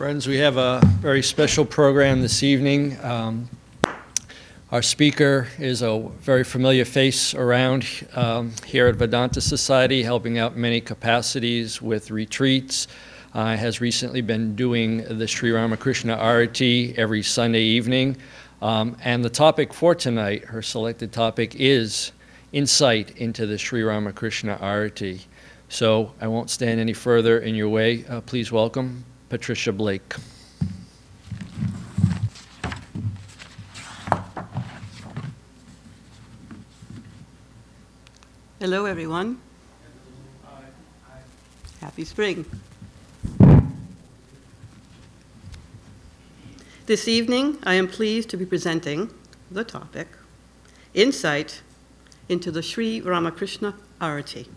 Friends, we have a very special program this evening. Our speaker is a very familiar face around here at Vedanta Society, helping out many capacities with retreats. Has recently been doing the Sri Ramakrishna Aarati every Sunday evening. And the topic for tonight, her selected topic, is insight into the Sri Ramakrishna Aarati. So I won't stand any further in your way. Please welcome Patricia Blake. Hello, everyone. Happy spring. This evening, I am pleased to be presenting the topic, Insight into the Sri Ramakrishna Aarati,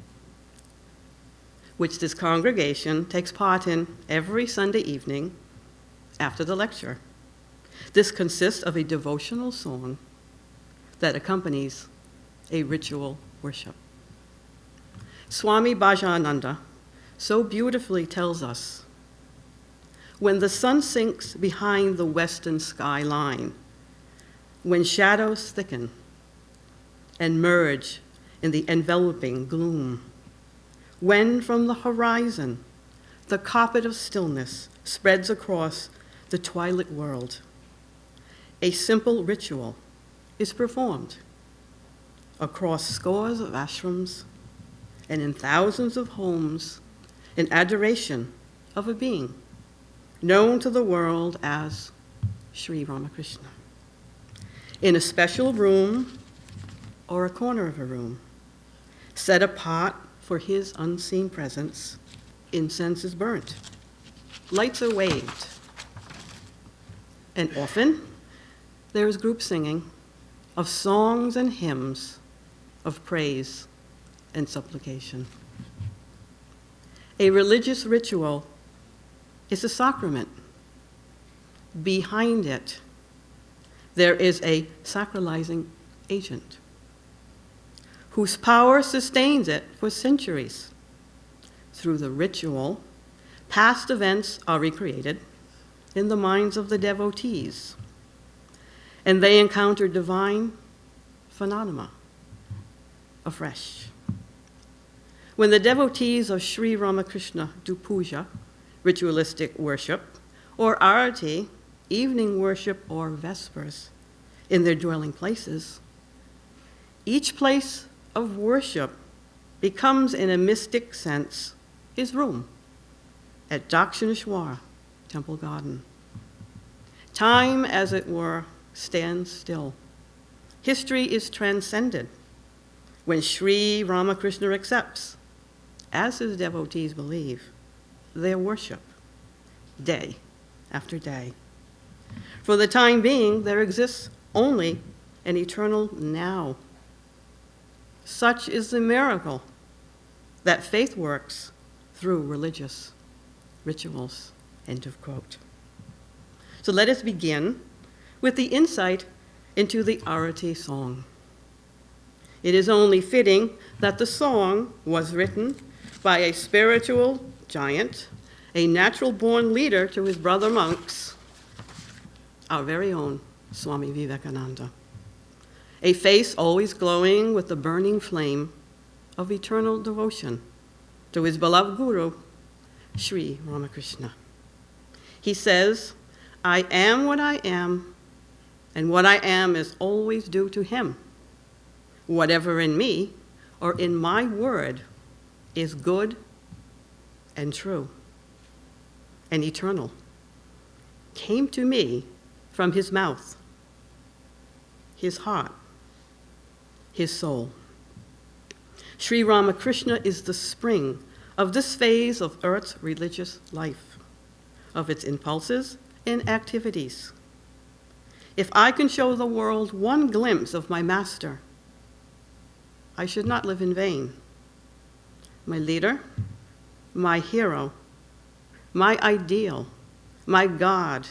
which this congregation takes part in every Sunday evening after the lecture. This consists of a devotional song that accompanies a ritual worship. Swami Bhajananda so beautifully tells us, when the sun sinks behind the western skyline, when shadows thicken and merge in the enveloping gloom, when from the horizon the carpet of stillness spreads across the twilight world, a simple ritual is performed across scores of ashrams and in thousands of homes in adoration of a being known to the world as Sri Ramakrishna. In a special room or a corner of a room, set apart for his unseen presence, incense is burnt, lights are waved, and often there is group singing of songs and hymns of praise and supplication. A religious ritual is a sacrament. Behind it, there is a sacralizing agent whose power sustains it for centuries. Through the ritual, past events are recreated in the minds of the devotees, and they encounter divine phenomena afresh. When the devotees of Sri Ramakrishna do puja, ritualistic worship, or arati, evening worship, or vespers in their dwelling places, each place of worship becomes, in a mystic sense, his room at Dakshineshwara Temple Garden. Time, as it were, stands still. History is transcended when Sri Ramakrishna accepts, as his devotees believe, their worship, day after day. For the time being, there exists only an eternal now. Such is the miracle that faith works through religious rituals, end of quote. So let us begin with the insight into the Aarati song. It is only fitting that the song was written by a spiritual giant, a natural-born leader to his brother monks, our very own Swami Vivekananda, a face always glowing with the burning flame of eternal devotion to his beloved guru, Sri Ramakrishna. He says, "I am what I am, and what I am is always due to him. Whatever in me or in my word is good and true and eternal came to me from his mouth, his heart, his soul." Sri Ramakrishna is the spring of this phase of Earth's religious life, of its impulses and activities. If I can show the world one glimpse of my master, I should not live in vain. My leader, my hero, my ideal, my God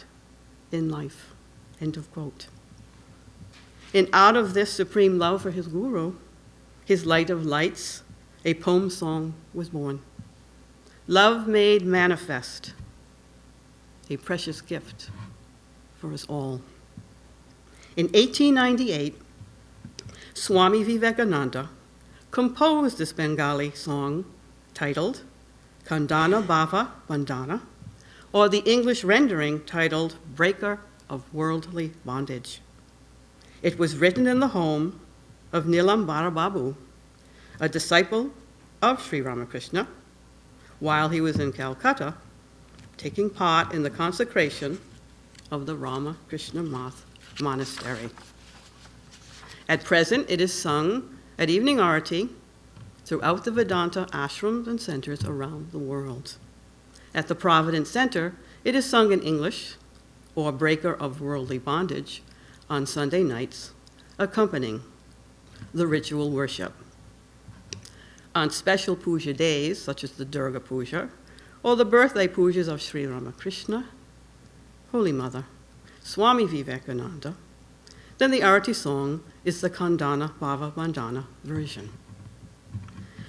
in life, end of quote. And out of this supreme love for his guru, his light of lights, a poem song was born. Love made manifest, a precious gift for us all. In 1898, Swami Vivekananda composed this Bengali song titled Khandana Bhava Bandhana, or the English rendering titled Breaker of Worldly Bondage. It was written in the home of Nilambara Babu, a disciple of Sri Ramakrishna, while he was in Calcutta taking part in the consecration of the Ramakrishna Monastery. At present, it is sung at evening Aarati throughout the Vedanta ashrams and centers around the world. At the Providence Center, it is sung in English, or Breaker of Worldly Bondage, on Sunday nights, accompanying the ritual worship. On special puja days, such as the Durga Puja, or the birthday pujas of Sri Ramakrishna, Holy Mother, Swami Vivekananda, then the Aarati song is the Khandana Bhava Bandhana version.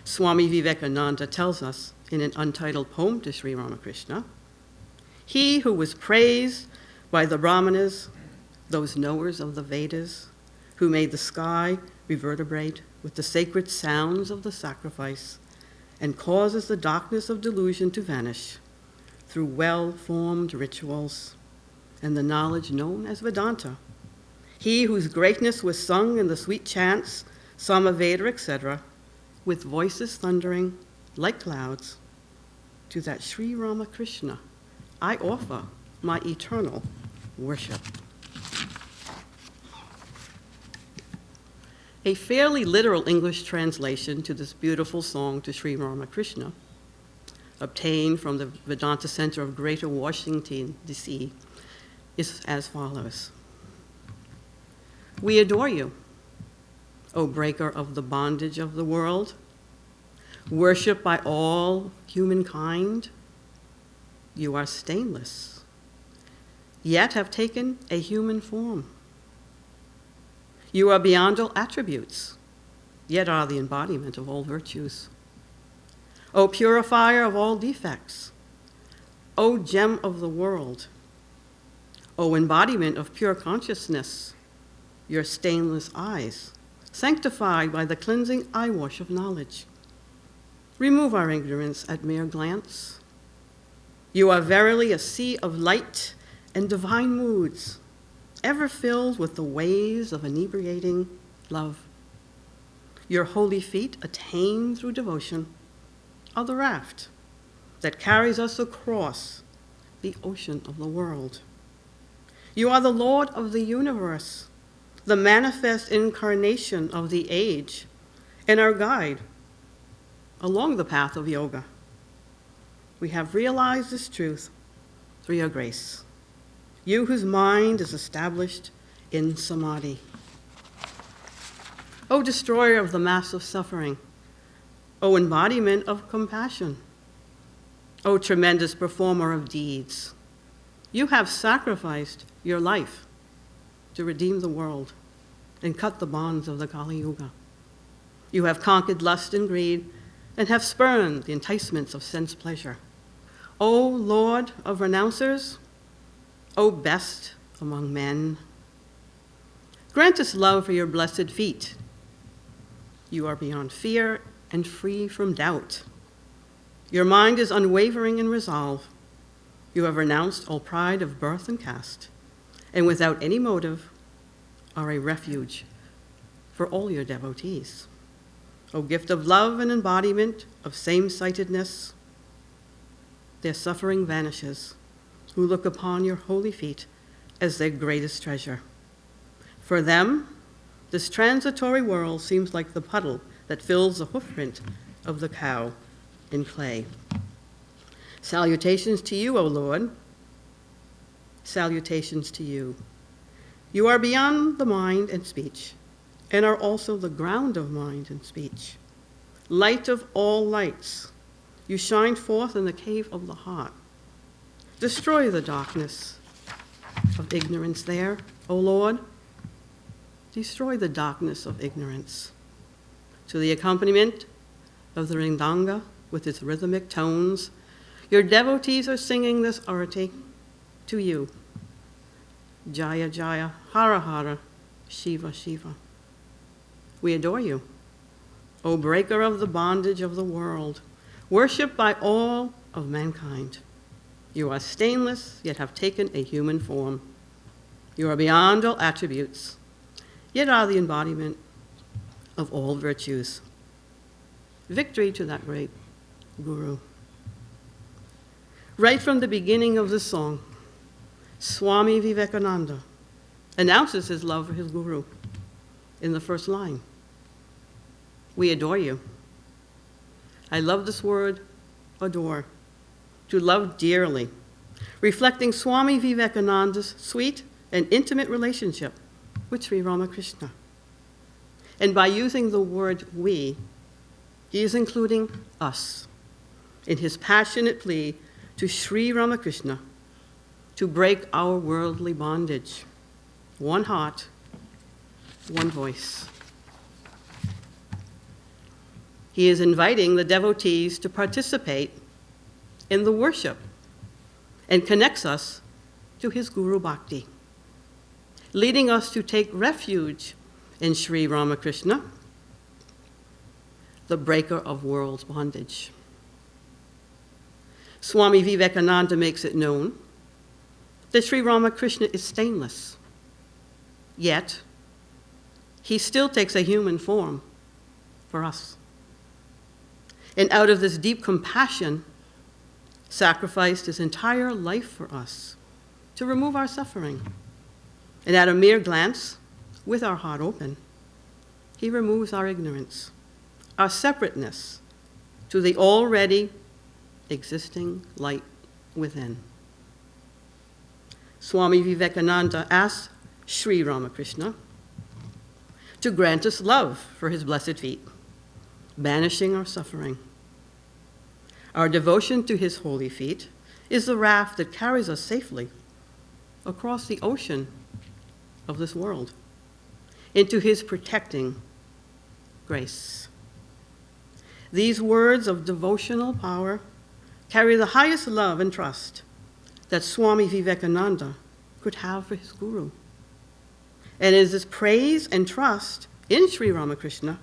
Swami Vivekananda tells us in an untitled poem to Sri Ramakrishna, he who was praised by the Brahmanas, those knowers of the Vedas, who made the sky reverberate with the sacred sounds of the sacrifice and causes the darkness of delusion to vanish through well-formed rituals and the knowledge known as Vedanta. He whose greatness was sung in the sweet chants, Samaveda, etc., with voices thundering like clouds, to that Sri Ramakrishna I offer my eternal worship. A fairly literal English translation to this beautiful song to Sri Ramakrishna, obtained from the Vedanta Center of Greater Washington, D.C., is as follows. We adore you, O breaker of the bondage of the world, worshipped by all humankind. You are stainless, yet have taken a human form. You are beyond all attributes, yet are the embodiment of all virtues. O purifier of all defects, O gem of the world, O embodiment of pure consciousness, your stainless eyes, sanctified by the cleansing eye wash of knowledge. Remove our ignorance at mere glance. You are verily a sea of light and divine moods, ever filled with the waves of inebriating love. Your holy feet, attained through devotion, are the raft that carries us across the ocean of the world. You are the Lord of the universe, the manifest incarnation of the age, and our guide along the path of yoga. We have realized this truth through your grace, you whose mind is established in samadhi. O destroyer of the mass of suffering, O embodiment of compassion, O tremendous performer of deeds, you have sacrificed your life to redeem the world and cut the bonds of the Kali Yuga. You have conquered lust and greed and have spurned the enticements of sense pleasure. O Lord of renouncers, O best among men, grant us love for your blessed feet. You are beyond fear and free from doubt. Your mind is unwavering in resolve. You have renounced all pride of birth and caste, and without any motive are a refuge for all your devotees. O gift of love and embodiment of same-sightedness, their suffering vanishes, who look upon your holy feet as their greatest treasure. For them, this transitory world seems like the puddle that fills the hoofprint of the cow in clay. Salutations to you, O Lord. Salutations to you. You are beyond the mind and speech, and are also the ground of mind and speech. Light of all lights, you shine forth in the cave of the heart. Destroy the darkness of ignorance there, O Lord. Destroy the darkness of ignorance. To the accompaniment of the Ringdanga with its rhythmic tones, your devotees are singing this Aarati, to you. Jaya Jaya, Hara Hara, Shiva Shiva. We adore you, O breaker of the bondage of the world, worshipped by all of mankind. You are stainless, yet have taken a human form. You are beyond all attributes, yet are the embodiment of all virtues. Victory to that great Guru. Right from the beginning of the song, Swami Vivekananda announces his love for his Guru in the first line. We adore you. I love this word, adore, to love dearly, reflecting Swami Vivekananda's sweet and intimate relationship with Sri Ramakrishna. And by using the word we, he is including us in his passionate plea to Sri Ramakrishna to break our worldly bondage. One heart, one voice. He is inviting the devotees to participate in the worship and connects us to his Guru Bhakti, leading us to take refuge in Sri Ramakrishna, the breaker of world's bondage. Swami Vivekananda makes it known that Sri Ramakrishna is stainless, yet he still takes a human form for us. And out of this deep compassion, sacrificed his entire life for us to remove our suffering. And at a mere glance, with our heart open, he removes our ignorance, our separateness to the already existing light within. Swami Vivekananda asks Sri Ramakrishna to grant us love for his blessed feet, banishing our suffering. Our devotion to his holy feet is the raft that carries us safely across the ocean of this world into his protecting grace. These words of devotional power carry the highest love and trust that Swami Vivekananda could have for his Guru. And it is this praise and trust in Sri Ramakrishna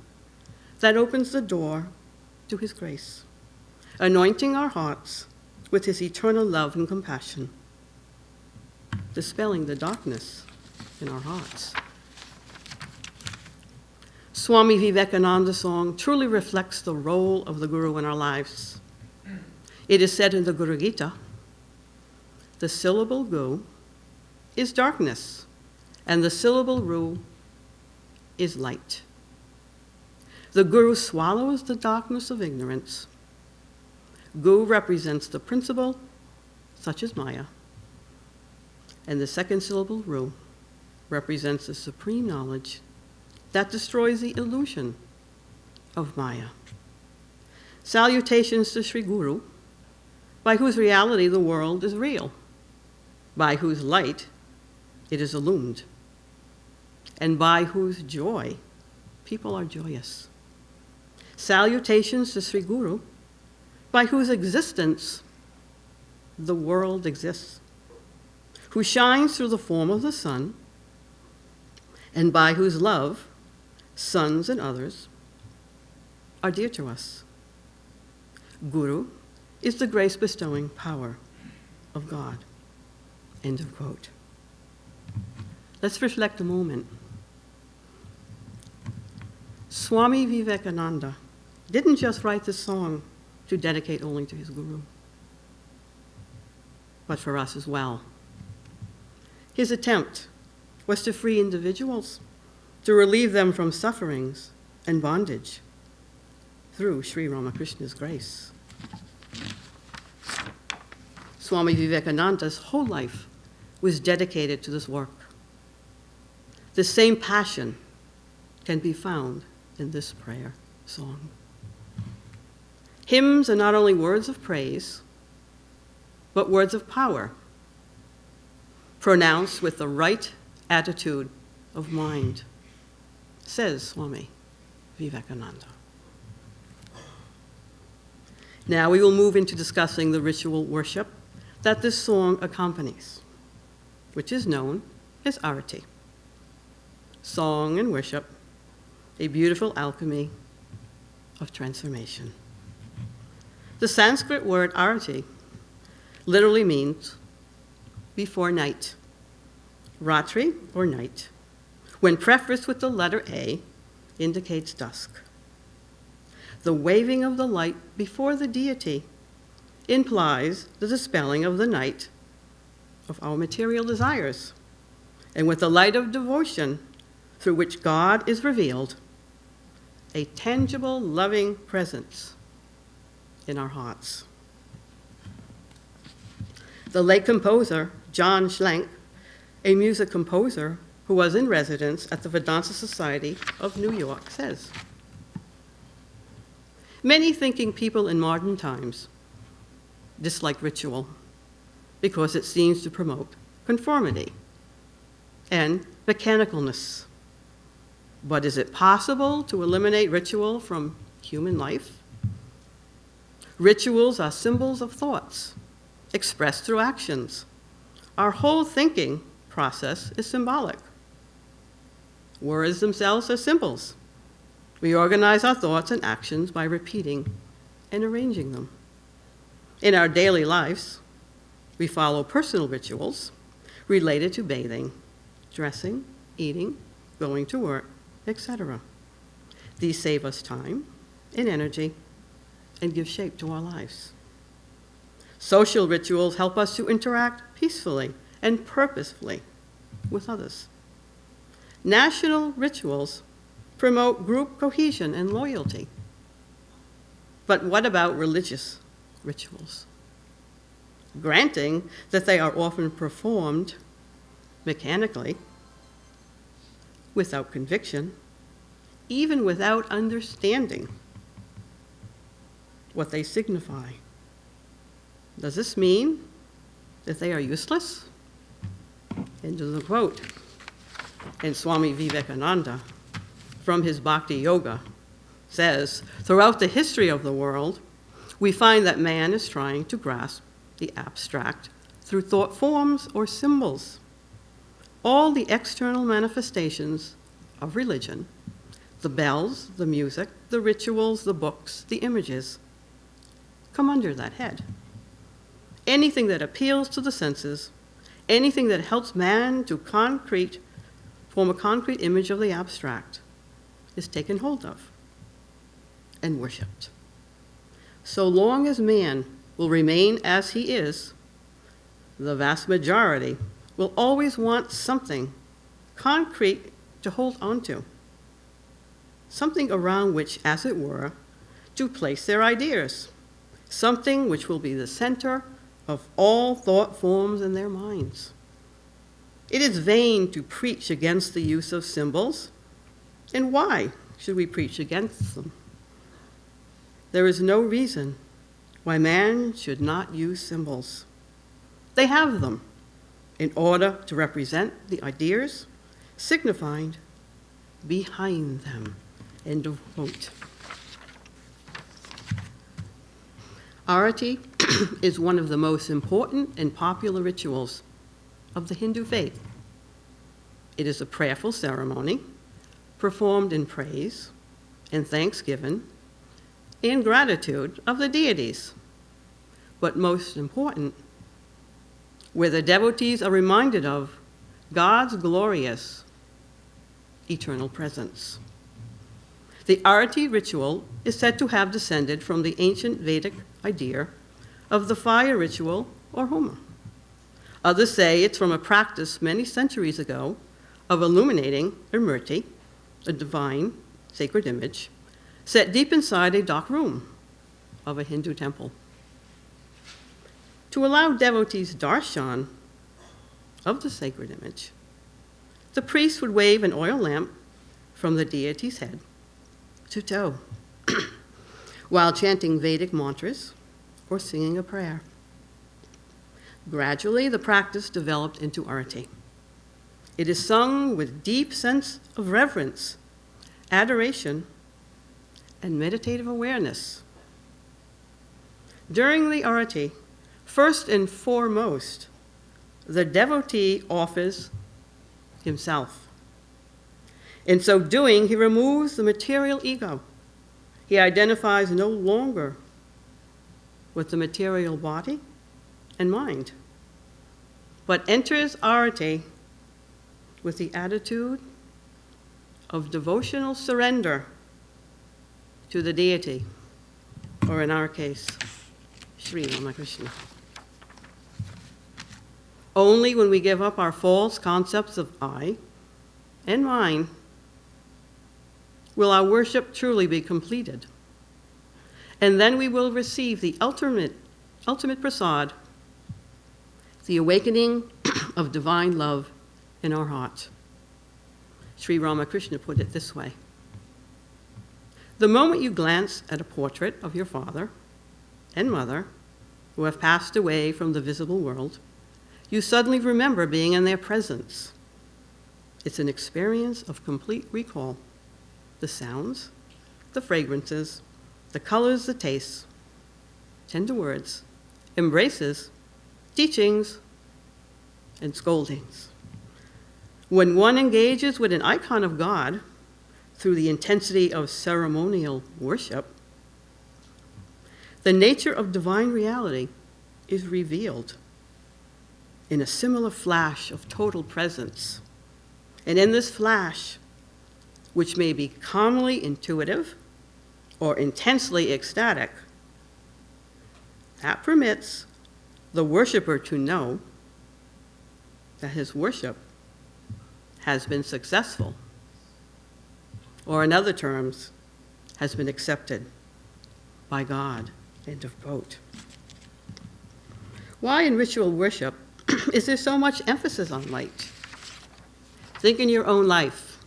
that opens the door to his grace, anointing our hearts with his eternal love and compassion, dispelling the darkness in our hearts. Swami Vivekananda's song truly reflects the role of the Guru in our lives. It is said in the Guru Gita, the syllable gu is darkness, and the syllable ru is light. The Guru swallows the darkness of ignorance. Gu represents the principle, such as Maya, and the second syllable ru represents the supreme knowledge that destroys the illusion of Maya. Salutations to Sri Guru, by whose reality the world is real, by whose light it is illumined, and by whose joy people are joyous. Salutations to Sri Guru, by whose existence the world exists, who shines through the form of the sun, and by whose love sons and others are dear to us. Guru is the grace-bestowing power of God. End of quote. Let's reflect a moment. Swami Vivekananda didn't just write this song to dedicate only to his Guru, but for us as well. His attempt was to free individuals, to relieve them from sufferings and bondage through Sri Ramakrishna's grace. Swami Vivekananda's whole life was dedicated to this work. The same passion can be found in this prayer song. Hymns are not only words of praise, but words of power, pronounced with the right attitude of mind, says Swami Vivekananda. Now we will move into discussing the ritual worship that this song accompanies. which is known as Aarati. Song and worship, a beautiful alchemy of transformation. The Sanskrit word Aarati literally means before night, Ratri or night, when prefaced with the letter A, indicates dusk. The waving of the light before the deity implies the dispelling of the night of our material desires, and with the light of devotion through which God is revealed, a tangible, loving presence in our hearts. The late composer, John Schlenk, a music composer who was in residence at the Vedanta Society of New York, says, "Many thinking people in modern times dislike ritual because it seems to promote conformity and mechanicalness. But is it possible to eliminate ritual from human life? Rituals are symbols of thoughts expressed through actions. Our whole thinking process is symbolic. Words themselves are symbols. We organize our thoughts and actions by repeating and arranging them. In our daily lives, we follow personal rituals related to bathing, dressing, eating, going to work, etc. These save us time and energy and give shape to our lives. Social rituals help us to interact peacefully and purposefully with others. National rituals promote group cohesion and loyalty. But what about religious rituals? Granting that they are often performed mechanically, without conviction, even without understanding what they signify. Does this mean that they are useless? End of the quote. And Swami Vivekananda, from his Bhakti Yoga, says, throughout the history of the world, we find that man is trying to grasp the abstract through thought forms or symbols. All the external manifestations of religion, the bells, the music, the rituals, the books, the images, come under that head. Anything that appeals to the senses, anything that helps man to form a concrete image of the abstract, is taken hold of and worshipped. So long as man will remain as he is, the vast majority will always want something concrete to hold onto, something around which, as it were, to place their ideas, something which will be the center of all thought forms in their minds. It is vain to preach against the use of symbols. And why should we preach against them? There is no reason why man should not use symbols. They have them in order to represent the ideas signified behind them. End of quote. Aarati is one of the most important and popular rituals of the Hindu faith. It is a prayerful ceremony performed in praise and thanksgiving and gratitude of the deities. But most important, where the devotees are reminded of God's glorious eternal presence. The Aarati ritual is said to have descended from the ancient Vedic idea of the fire ritual or Homa. Others say it's from a practice many centuries ago of illuminating a murti, a divine sacred image, set deep inside a dark room of a Hindu temple. To allow devotees darshan of the sacred image, the priest would wave an oil lamp from the deity's head to toe while chanting Vedic mantras or singing a prayer. Gradually, the practice developed into Aarati. It is sung with deep sense of reverence, adoration, and meditative awareness. During the Aarati, first and foremost, the devotee offers himself. In so doing, he removes the material ego. He identifies no longer with the material body and mind, but enters Aarati with the attitude of devotional surrender to the deity, or in our case, Sri Ramakrishna. Only when we give up our false concepts of I and mine will our worship truly be completed. And then we will receive the ultimate prasad, the awakening of divine love in our heart. Sri Ramakrishna put it this way: the moment you glance at a portrait of your father and mother who have passed away from the visible world, you suddenly remember being in their presence. It's an experience of complete recall. The sounds, the fragrances, the colors, the tastes, tender words, embraces, teachings, and scoldings. When one engages with an icon of God through the intensity of ceremonial worship, the nature of divine reality is revealed in a similar flash of total presence. And in this flash, which may be calmly intuitive or intensely ecstatic, that permits the worshiper to know that his worship has been successful, or in other terms, has been accepted by God. End of quote. Why in ritual worship is there so much emphasis on light? Think in your own life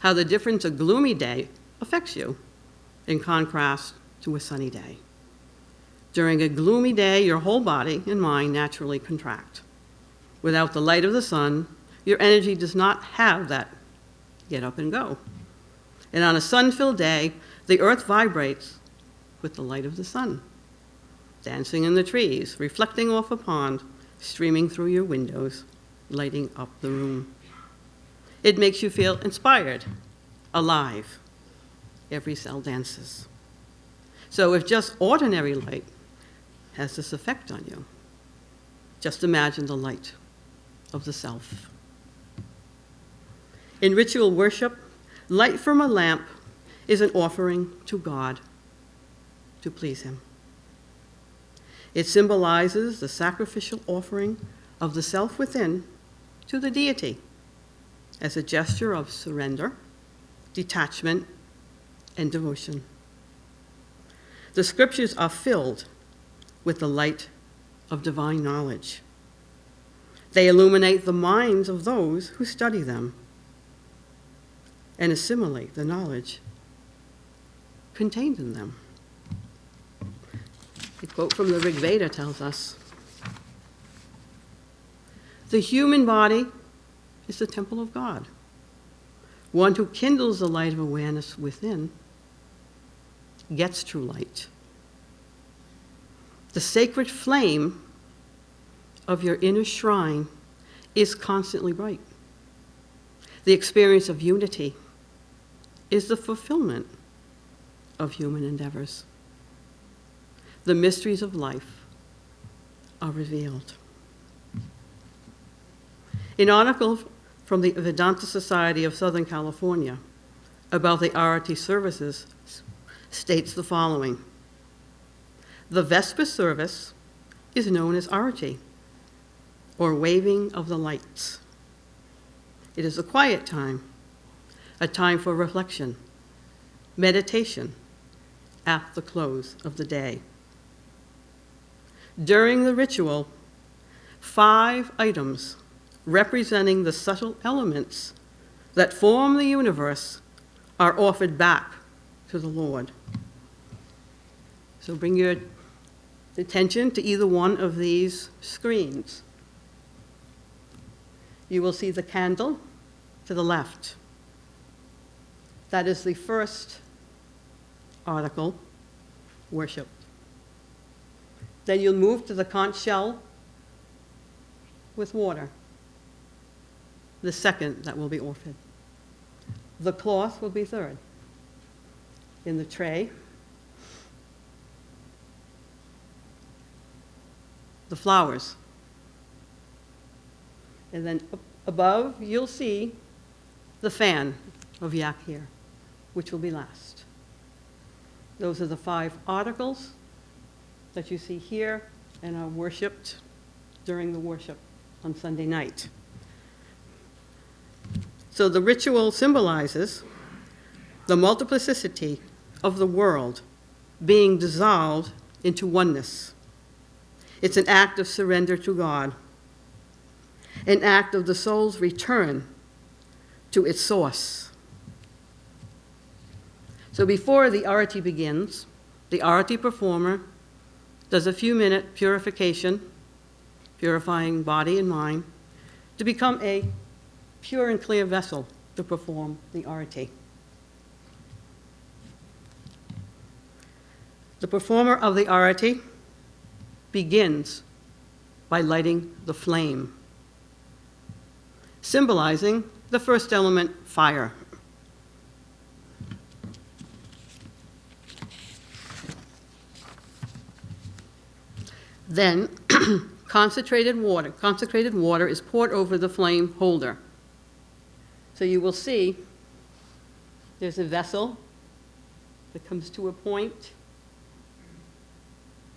how the difference a gloomy day affects you in contrast to a sunny day. During a gloomy day, your whole body and mind naturally contract. Without the light of the sun, your energy does not have that get up and go. And on a sun-filled day, the earth vibrates with the light of the sun, dancing in the trees, reflecting off a pond, streaming through your windows, lighting up the room. It makes you feel inspired, alive. Every cell dances. So if just ordinary light has this effect on you, just imagine the light of the self. In ritual worship, light from a lamp is an offering to God to please him. It symbolizes the sacrificial offering of the self within to the deity as a gesture of surrender, detachment, and devotion. The scriptures are filled with the light of divine knowledge. They illuminate the minds of those who study them and assimilate the knowledge contained in them. A quote from the Rig Veda tells us, "The human body is the temple of God. One who kindles the light of awareness within gets true light. The sacred flame of your inner shrine is constantly bright. The experience of unity is the fulfillment of human endeavors. The mysteries of life are revealed." An article from the Vedanta Society of Southern California about the Aarati services states the following: the Vesper service is known as Aarati, or waving of the lights. It is a quiet time, a time for reflection, meditation at the close of the day. During the ritual, 5 items representing the subtle elements that form the universe are offered back to the Lord. So bring your attention to either one of these screens. You will see the candle to the left. That is the first article, worship. Then you'll move to the conch shell with water, the second that will be offered. The cloth will be third. In the tray, the flowers. And then up above, you'll see the fan of yak here, which will be last. Those are the 5 articles that you see here and are worshipped during the worship on Sunday night. So the ritual symbolizes the multiplicity of the world being dissolved into oneness. It's an act of surrender to God, an act of the soul's return to its source. So before the Aarati begins, the Aarati performer does a few-minute purification, purifying body and mind, to become a pure and clear vessel to perform the Aarati. The performer of the Aarati begins by lighting the flame, symbolizing the first element, fire. Then, concentrated water is poured over the flame holder. So you will see there's a vessel that comes to a point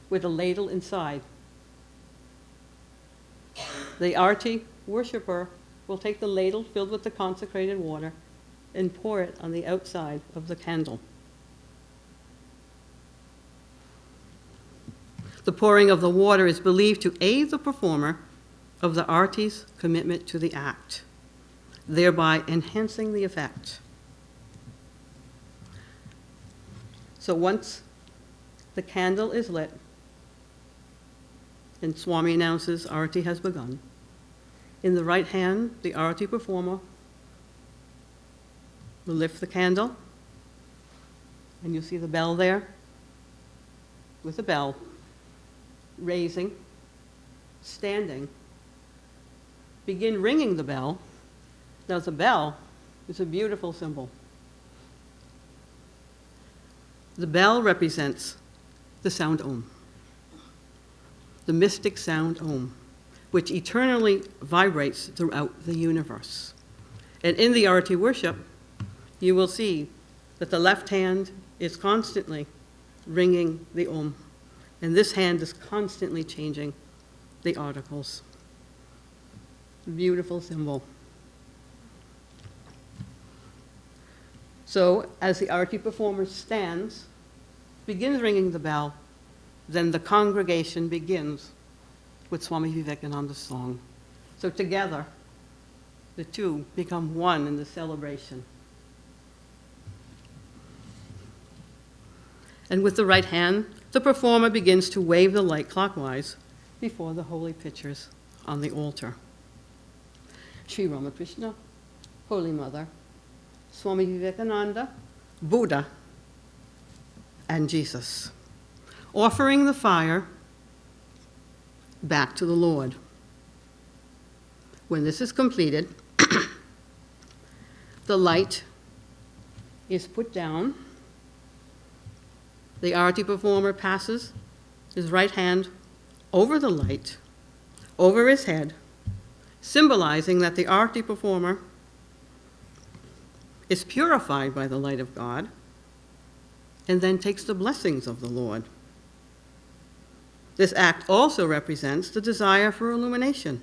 with a ladle inside. The Aarati worshiper will take the ladle filled with the consecrated water and pour it on the outside of the candle. The pouring of the water is believed to aid the performer of the Aarati's commitment to the act, thereby enhancing the effect. So once the candle is lit and Swami announces Aarati has begun, in the right hand, the Aarati performer will lift the candle, and you'll see the bell there with the bell, raising, standing, begin ringing the bell. Now the bell is a beautiful symbol. The bell represents the sound Om, the mystic sound Om, which eternally vibrates throughout the universe. And in the Aarati worship, you will see that the left hand is constantly ringing the Om, and this hand is constantly changing the articles. Beautiful symbol. So as the Aarati performer stands, begins ringing the bell, then the congregation begins with Swami Vivekananda's song. So together, the two become one in the celebration. And with the right hand, the performer begins to wave the light clockwise before the holy pictures on the altar. Sri Ramakrishna, Holy Mother, Swami Vivekananda, Buddha, and Jesus, offering the fire back to the Lord. When this is completed, the light is put down. The Aarati performer passes his right hand over the light, over his head, symbolizing that the Aarati performer is purified by the light of God, and then takes the blessings of the Lord. This act also represents the desire for illumination.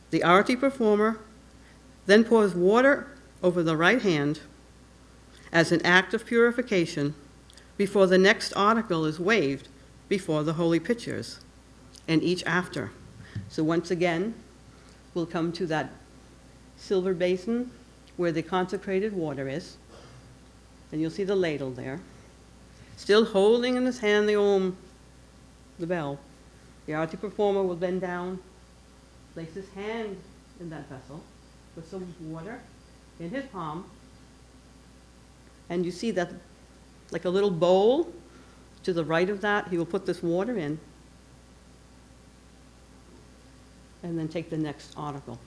The Aarati performer then pours water over the right hand as an act of purification before the next article is waved before the holy pictures, and each after. So once again, we'll come to that silver basin where the consecrated water is, and you'll see the ladle there. Still holding in his hand the Om, the bell. The Aarati performer will bend down, place his hand in that vessel with some water in his palm, and you see that like a little bowl to the right of that, he will put this water in. and then take the next article.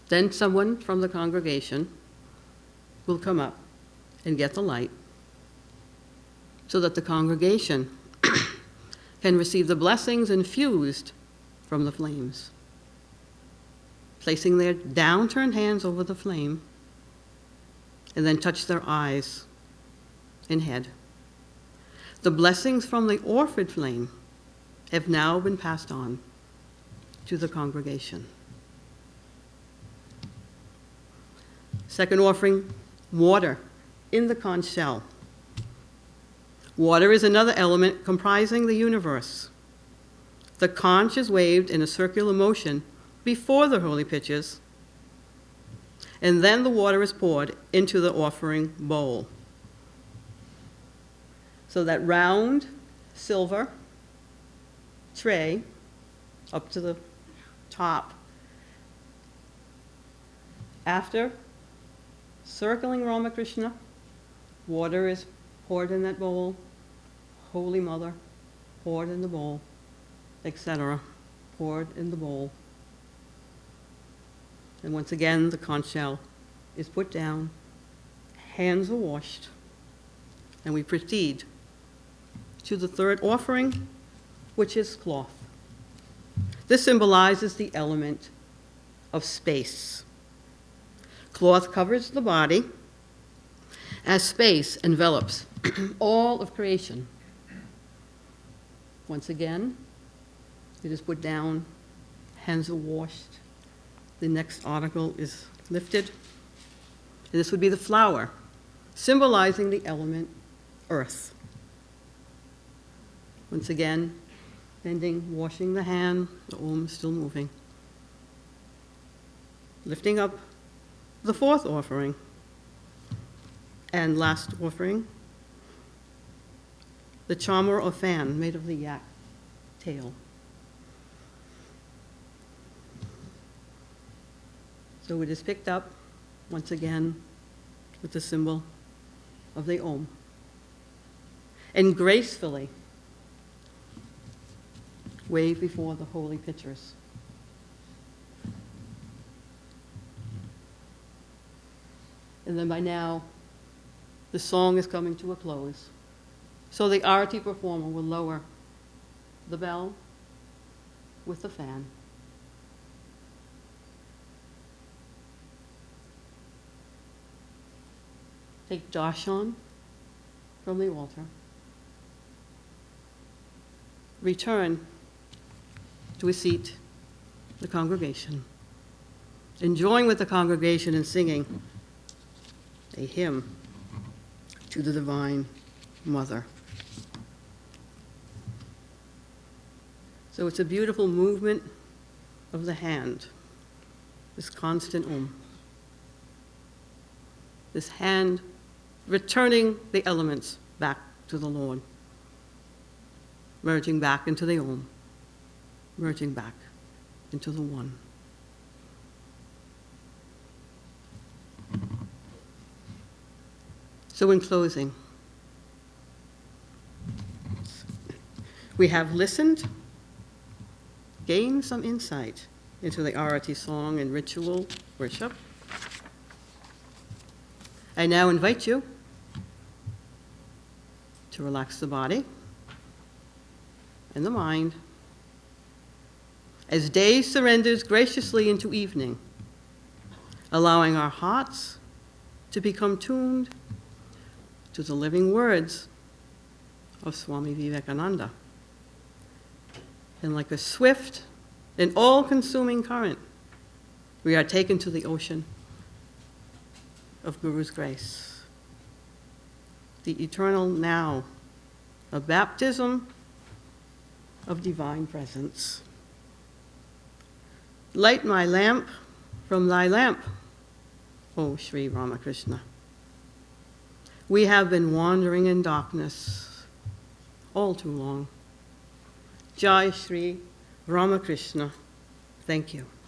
Then someone from the congregation will come up and get the light so that the congregation can receive the blessings infused from the flames. Placing their downturned hands over the flame, and then touch their eyes and head. The blessings from the offered flame have now been passed on to the congregation. Second offering, water in the conch shell. Water is another element comprising the universe. The conch is waved in a circular motion before the holy pitchers, and then the water is poured into the offering bowl. So that round silver tray up to the top. After circling Ramakrishna, water is poured in that bowl, Holy Mother poured in the bowl, etc., poured in the bowl. And once again, the conch shell is put down, hands are washed, and we proceed to the third offering, which is cloth. This symbolizes the element of space. Cloth covers the body as space envelops all of creation. Once again, it is put down, hands are washed, the next article is lifted. And this would be the flower, symbolizing the element earth. Once again, bending, washing the hand, the Om is still moving. Lifting up the fourth offering and last offering, the charmer or fan made of the yak tail. So it is picked up once again with the symbol of the Om, and gracefully waved before the holy pitchers. And then by now, the song is coming to a close. So the Aarati performer will lower the bell with the fan. Take darshan from the altar. Return to a seat, the congregation, enjoying with the congregation and singing a hymn to the Divine Mother. So it's a beautiful movement of the hand, this constant Om. This hand returning the elements back to the Lord, merging back into the Om, merging back into the One. So in closing, we have listened, gained some insight into the Aarati song and ritual worship. I now invite you to relax the body and the mind as day surrenders graciously into evening, allowing our hearts to become tuned to the living words of Swami Vivekananda. And like a swift and all-consuming current, we are taken to the ocean of Guru's grace, the eternal now, a baptism of divine presence. Light my lamp from thy lamp, O Sri Ramakrishna. We have been wandering in darkness all too long. Jai Sri Ramakrishna Thank you.